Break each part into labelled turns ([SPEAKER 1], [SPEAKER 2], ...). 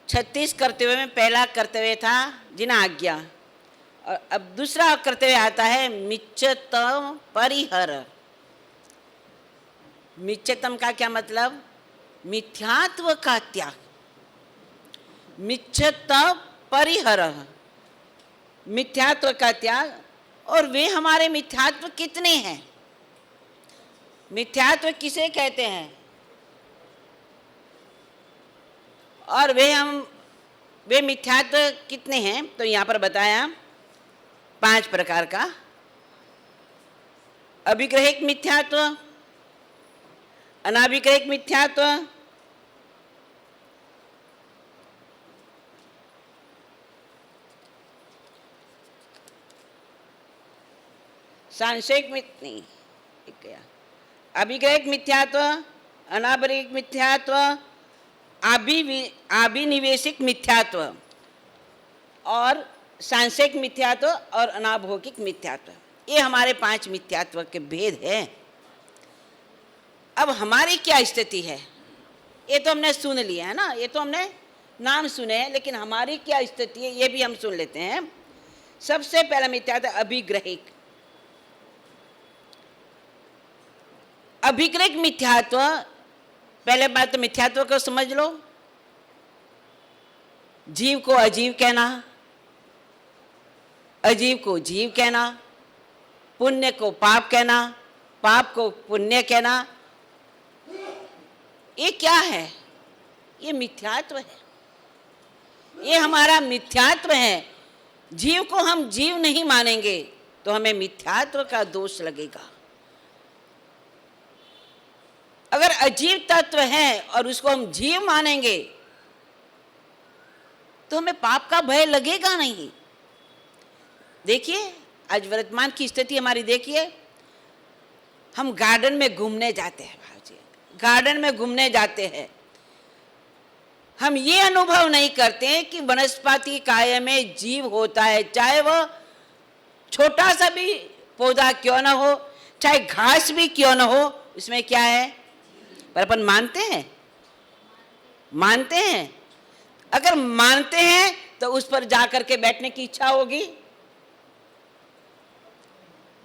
[SPEAKER 1] 36 कर्तव्य में पहला कर्तव्य था जिना आज्ञा, और अब दूसरा कर्तव्य आता है मिच्छतम परिहर। मिच्छतम का क्या मतलब? मिथ्यात्व का त्याग। मिच्छत परिहर, मिथ्यात्व का त्याग। और वे हमारे मिथ्यात्व कितने हैं? मिथ्यात्व किसे कहते हैं? और वे मिथ्यात्व कितने हैं? तो यहाँ पर बताया 5 प्रकार का। अभिग्रहिक मिथ्यात्व, अनाभिग्रहिक मिथ्यात्व, सांशयिक नहीं, अभिग्रहिक मिथ्यात्व, अनाभिग्रहिक मिथ्यात्व, अभिनिवेशिक मिथ्यात्व और सांशयिक मिथ्यात्व और अनाभौतिक मिथ्यात्व। ये हमारे 5 मिथ्यात्व के भेद हैं। अब हमारी क्या स्थिति है? ये तो हमने सुन लिया है ना, ये तो हमने नाम सुने हैं, लेकिन हमारी क्या स्थिति है ये भी हम सुन लेते हैं। सबसे पहला मिथ्यात्व अभिग्रहिक। अभिग्रहिक मिथ्यात्व, पहले बात तो मिथ्यात्व को समझ लो। जीव को अजीव कहना, अजीव को जीव कहना, पुण्य को पाप कहना, पाप को पुण्य कहना, ये क्या है? ये मिथ्यात्व है, ये हमारा मिथ्यात्व है। जीव को हम जीव नहीं मानेंगे तो हमें मिथ्यात्व का दोष लगेगा। अगर अजीव तत्व है और उसको हम जीव मानेंगे तो हमें पाप का भय लगेगा नहीं। देखिए आज वर्तमान की स्थिति हमारी देखिए, हम गार्डन में घूमने जाते हैं, भाजी गार्डन में घूमने जाते हैं, हम ये अनुभव नहीं करते हैं कि वनस्पति काय में जीव होता है, चाहे वह छोटा सा भी पौधा क्यों ना हो, चाहे घास भी क्यों ना हो, उसमें क्या है? पर अपन मानते हैं? मानते हैं? अगर मानते हैं तो उस पर जाकर के बैठने की इच्छा होगी,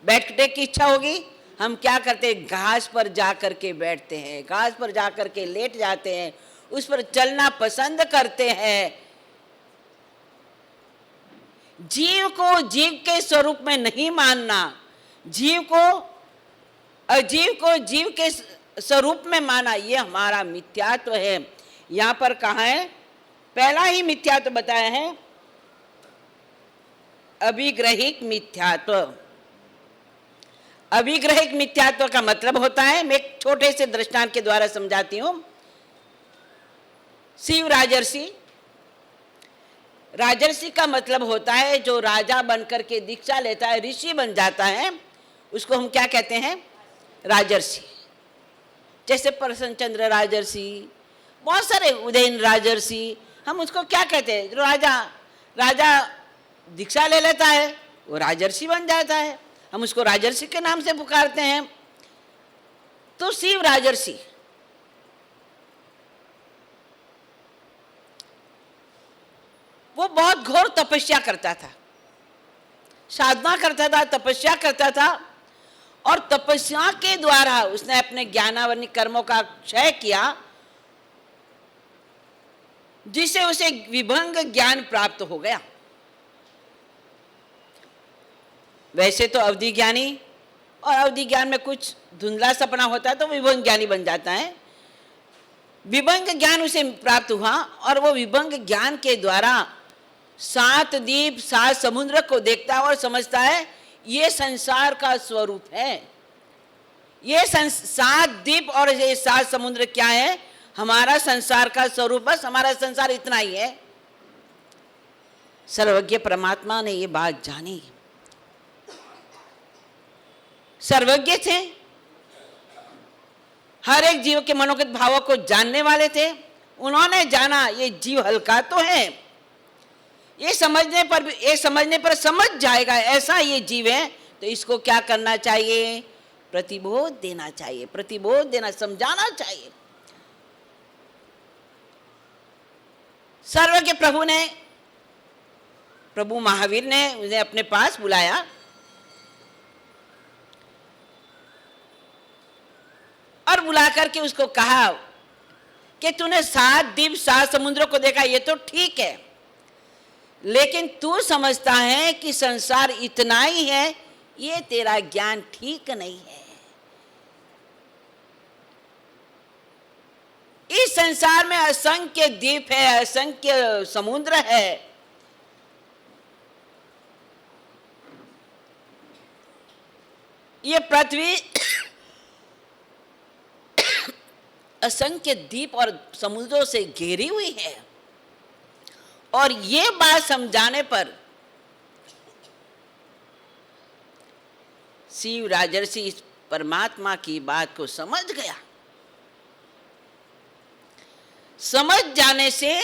[SPEAKER 1] बैठने की इच्छा होगी। हम क्या करते हैं? घास पर जाकर के बैठते हैं, घास पर जाकर के लेट जाते हैं, उस पर चलना पसंद करते हैं। जीव को जीव के स्वरूप में नहीं मानना, जीव को जीव के स्वरूप में माना, ये हमारा मिथ्यात्व है। यहां पर कहा है, पहला ही मिथ्यात्व बताया है अभिग्रहिक मिथ्यात्व। अभिग्रहिक मिथ्यात्व का मतलब होता है, मैं एक छोटे से दृष्टांत के द्वारा समझाती हूं। शिव राजर्षि, राजर्षि का मतलब होता है जो राजा बनकर के दीक्षा लेता है, ऋषि बन जाता है, उसको हम क्या कहते हैं? राजर्षि। जैसे प्रसन्नचंद्र राजर्षि, बहुत सारे उदयन राजर्षि, हम उसको क्या कहते हैं? जो राजा दीक्षा ले लेता है वो राजर्षि बन जाता है, हम उसको राजर्षि के नाम से पुकारते हैं। तो शिव राजर्षि वो बहुत घोर तपस्या करता था, साधना करता था, तपस्या करता था, और तपस्या के द्वारा उसने अपने ज्ञानावनी कर्मों का क्षय किया, जिससे उसे विभंग ज्ञान प्राप्त हो गया। वैसे तो अवधि ज्ञानी, और अवधि ज्ञान में कुछ धुंधला सपना होता है तो विभंग ज्ञानी बन जाता है। विभंग ज्ञान उसे प्राप्त हुआ और वो विभंग ज्ञान के द्वारा 7 द्वीप 7 समुद्र को देखता है और समझता है ये संसार का स्वरूप है। ये 7 द्वीप और ये 7 समुद्र क्या है? हमारा संसार का स्वरूप, बस हमारा संसार इतना ही है। सर्वज्ञ परमात्मा ने ये बात जानी, सर्वज्ञ थे, हर एक जीव के मनोगत भावों को जानने वाले थे। उन्होंने जाना ये जीव हल्का तो है, ये समझने पर समझ जाएगा ऐसा ये जीव है, तो इसको क्या करना चाहिए? प्रतिबोध देना चाहिए, प्रतिबोध देना, समझाना चाहिए। सर्व के प्रभु महावीर ने उन्हें अपने पास बुलाया और बुला करके उसको कहा कि तूने 7 द्वीप 7 समुद्रों को देखा, ये तो ठीक है, लेकिन तू समझता है कि संसार इतना ही है, ये तेरा ज्ञान ठीक नहीं है। इस संसार में असंख्य द्वीप है, असंख्य समुद्र है। ये पृथ्वी असंख्य द्वीप और समुद्रों से घिरी हुई है। और ये बात समझाने पर शिव राजर्षि इस परमात्मा की बात को समझ गया। समझ जाने से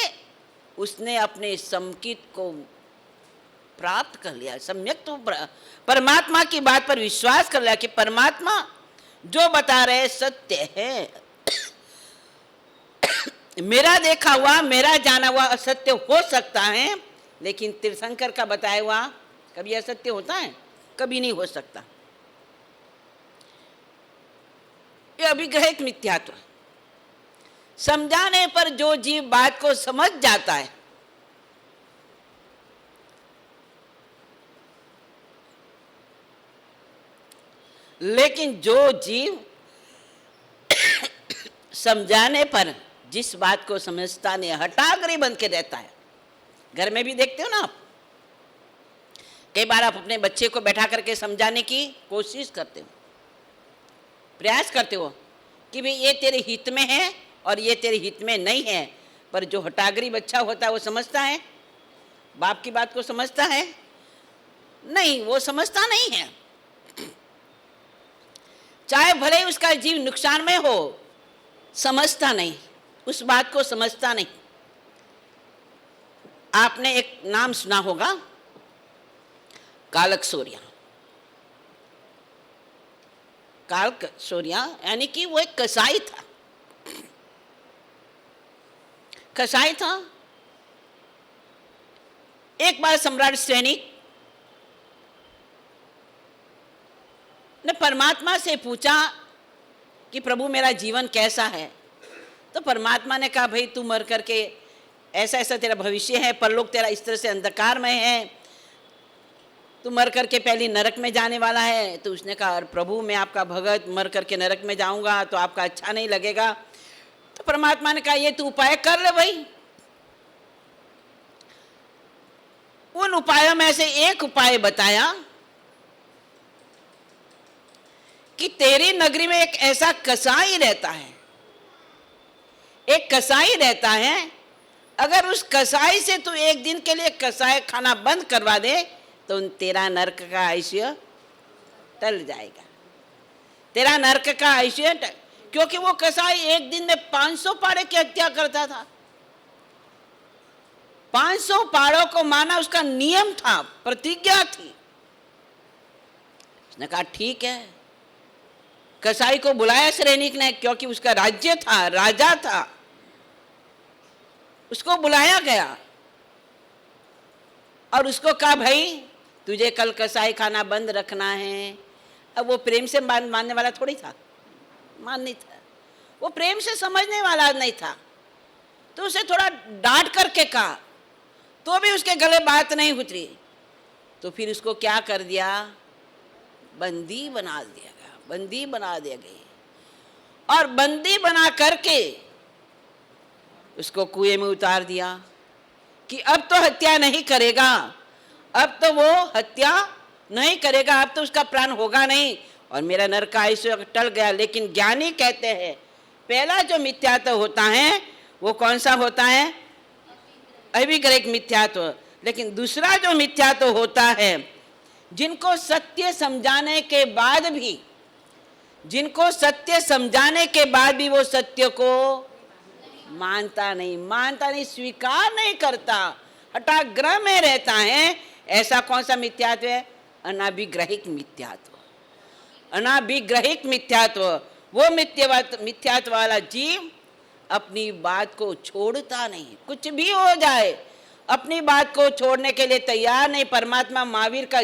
[SPEAKER 1] उसने अपने समकित को प्राप्त कर लिया, सम्यक तो परमात्मा की बात पर विश्वास कर लिया कि परमात्मा जो बता रहे सत्य है। मेरा देखा हुआ, मेरा जाना हुआ असत्य हो सकता है, लेकिन तीर्थंकर का बताया हुआ कभी असत्य होता है? कभी नहीं हो सकता। ये अभिग्रहित मिथ्यात्व। समझाने पर जो जीव बात को समझ जाता है, लेकिन जो जीव समझाने पर जिस बात को समझता नहीं, हठाग्री बन के रहता है। घर में भी देखते हो ना आप, कई बार आप अपने बच्चे को बैठा करके समझाने की कोशिश करते हो, प्रयास करते हो कि भाई ये तेरे हित में है और ये तेरे हित में नहीं है, पर जो हठाग्री बच्चा होता है वो समझता है, बाप की बात को समझता है? नहीं, वो समझता नहीं है। चाहे भले ही उसका जीव नुकसान में हो, समझता नहीं, उस बात को समझता नहीं। आपने एक नाम सुना होगा, कालक सोरिया। कालक सोरिया यानी कि वो एक कसाई था। कसाई था। एक बार सम्राट सैनिक ने परमात्मा से पूछा कि प्रभु मेरा जीवन कैसा है। तो परमात्मा ने कहा भाई तू मर करके ऐसा ऐसा तेरा भविष्य है, परलोक तेरा इस तरह से अंधकार में है, तू मर करके पहले नरक में जाने वाला है। तो उसने कहा अरे प्रभु मैं आपका भगत, मर करके नरक में जाऊंगा तो आपका अच्छा नहीं लगेगा। तो परमात्मा ने कहा ये तू उपाय कर ले भाई। उन उपायों में से एक उपाय बताया कि तेरी नगरी में एक ऐसा कसाई रहता है, एक कसाई रहता है, अगर उस कसाई से तू एक दिन के लिए कसाई खाना बंद करवा दे तो तेरा नरक का आयुष्य टल जाएगा। तेरा नरक का आयुष्य क्योंकि वो कसाई एक दिन में 500 पाड़े की हत्या करता था। 500 पाड़ों को माना उसका नियम था, प्रतिज्ञा थी। उसने कहा ठीक है। कसाई को बुलाया सैनिक ने, क्योंकि उसका राज्य था, राजा था, उसको बुलाया गया और उसको कहा भाई तुझे कल कसाई खाना बंद रखना है। अब वो प्रेम से मानने वाला थोड़ी था, मान नहीं था, वो प्रेम से समझने वाला नहीं था। तो उसे थोड़ा डांट करके कहा तो भी उसके गले बात नहीं उतरी। तो फिर उसको क्या कर दिया, बंदी बना दिया गया, बंदी बना दिया गई। और बंदी बना करके उसको कुएं में उतार दिया कि अब तो हत्या नहीं करेगा, अब तो वो हत्या नहीं करेगा, अब तो उसका प्राण होगा नहीं और मेरा नरक का आयुष्य टल गया। लेकिन ज्ञानी कहते हैं पहला जो मिथ्यात्व होता है वो कौन सा होता है, अभिग्रहित मिथ्यात्व। लेकिन दूसरा जो मिथ्यात्व होता है, जिनको सत्य समझाने के बाद भी, जिनको सत्य समझाने के बाद भी वो सत्य को मानता नहीं, स्वीकार नहीं करता, हठाग्रह में रहता है, ऐसा कौन सा मिथ्यात्व है, अनाभिग्रहित मिथ्यात्व। अनाभिग्रहित मिथ्यात्व, वो मिथ्यात्व वाला जीव अपनी बात को छोड़ता नहीं। कुछ भी हो जाए अपनी बात को छोड़ने के लिए तैयार नहीं। परमात्मा महावीर का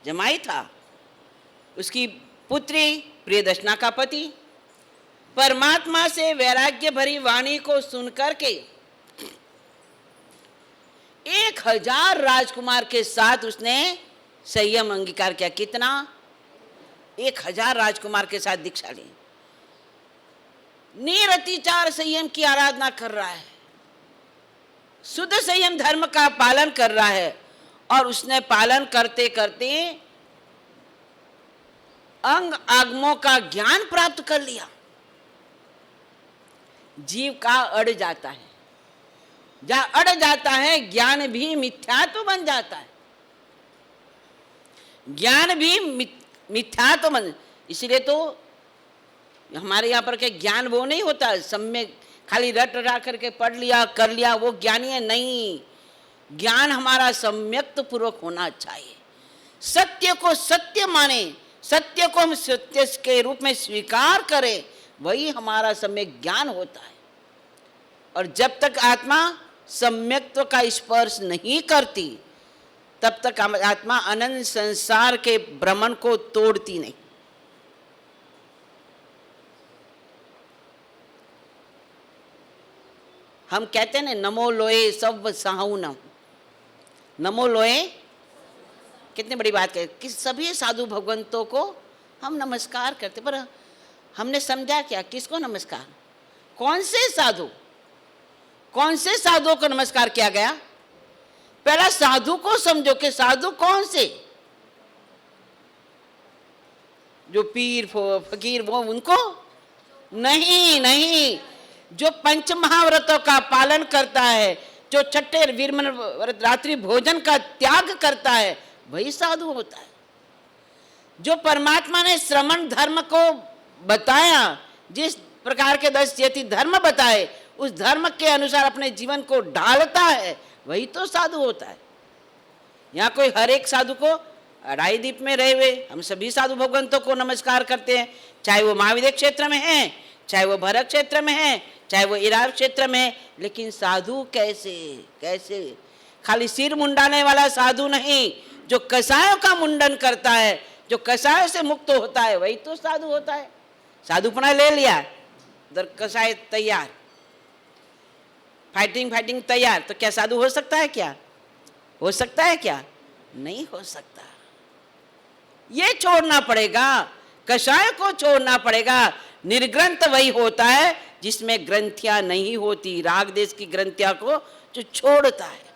[SPEAKER 1] जमाई था, उसकी पुत्री प्रियदर्शना का पति। परमात्मा से वैराग्य भरी वाणी को सुनकर के 1000 राजकुमार के साथ उसने संयम अंगीकार किया। कितना? 1000 राजकुमार के साथ दीक्षा ली। निरतिचार संयम की आराधना कर रहा है, शुद्ध संयम धर्म का पालन कर रहा है, और उसने पालन करते करते अंग आगमों का ज्ञान प्राप्त कर लिया। जीव का अड़ जाता है, जहां अड़ जाता है ज्ञान भी मिथ्यात्व बन जाता है। ज्ञान भी मिथ्यात्व बन, इसलिए तो हमारे यहाँ पर के ज्ञान वो नहीं होता सम्यक खाली रट रटा करके पढ़ लिया कर लिया, वो ज्ञानी है नहीं। ज्ञान हमारा सम्यक्त पूर्वक होना चाहिए। सत्य को सत्य माने, सत्य को हम सत्य के रूप में स्वीकार करें, वही हमारा सम्यक ज्ञान होता है। और जब तक आत्मा सम्यक्त्व का स्पर्श नहीं करती तब तक आत्मा अनंत संसार के भ्रमण को तोड़ती नहीं। हम कहते हैं ना, नमो लोए सब साहुनम। नमो लोए कितनी बड़ी बात है कि सभी साधु भगवंतों को हम नमस्कार करते, पर हमने समझा क्या किसको नमस्कार? कौन से साधु? कौन से साधुओं को नमस्कार किया गया? पहला साधु को समझो कि साधु कौन से? जो पीर फकीर वो उनको नहीं, नहीं। जो पंच महाव्रतों का पालन करता है, जो छठे वीरमन व्रत रात्रि भोजन का त्याग करता है, वही साधु होता है। जो परमात्मा ने श्रमण धर्म को बताया, जिस प्रकार के 10 यति धर्म बताए, उस धर्म के अनुसार अपने जीवन को ढालता है, वही तो साधु होता है। यहाँ कोई हर एक साधु को अढ़ाई दीप में रहे हुए हम सभी साधु भगवंतों को नमस्कार करते हैं, चाहे वो महाविद्य क्षेत्र में है, चाहे वो भरत क्षेत्र में है, चाहे वो इरार क्षेत्र में है। लेकिन साधु कैसे? कैसे? खाली सिर मुंडाने वाला साधु नहीं, जो कसायों का मुंडन करता है, जो कसायों से मुक्त होता है, वही तो साधु होता है। साधुपना ले लिया, उधर कसाय तैयार, फाइटिंग तैयार, तो क्या साधु हो सकता है? क्या हो सकता है? क्या नहीं हो सकता। ये छोड़ना पड़ेगा, कषाय को छोड़ना पड़ेगा। निर्ग्रंथ वही होता है जिसमें ग्रंथियां नहीं होती, राग देश की ग्रंथियां को जो छोड़ता है।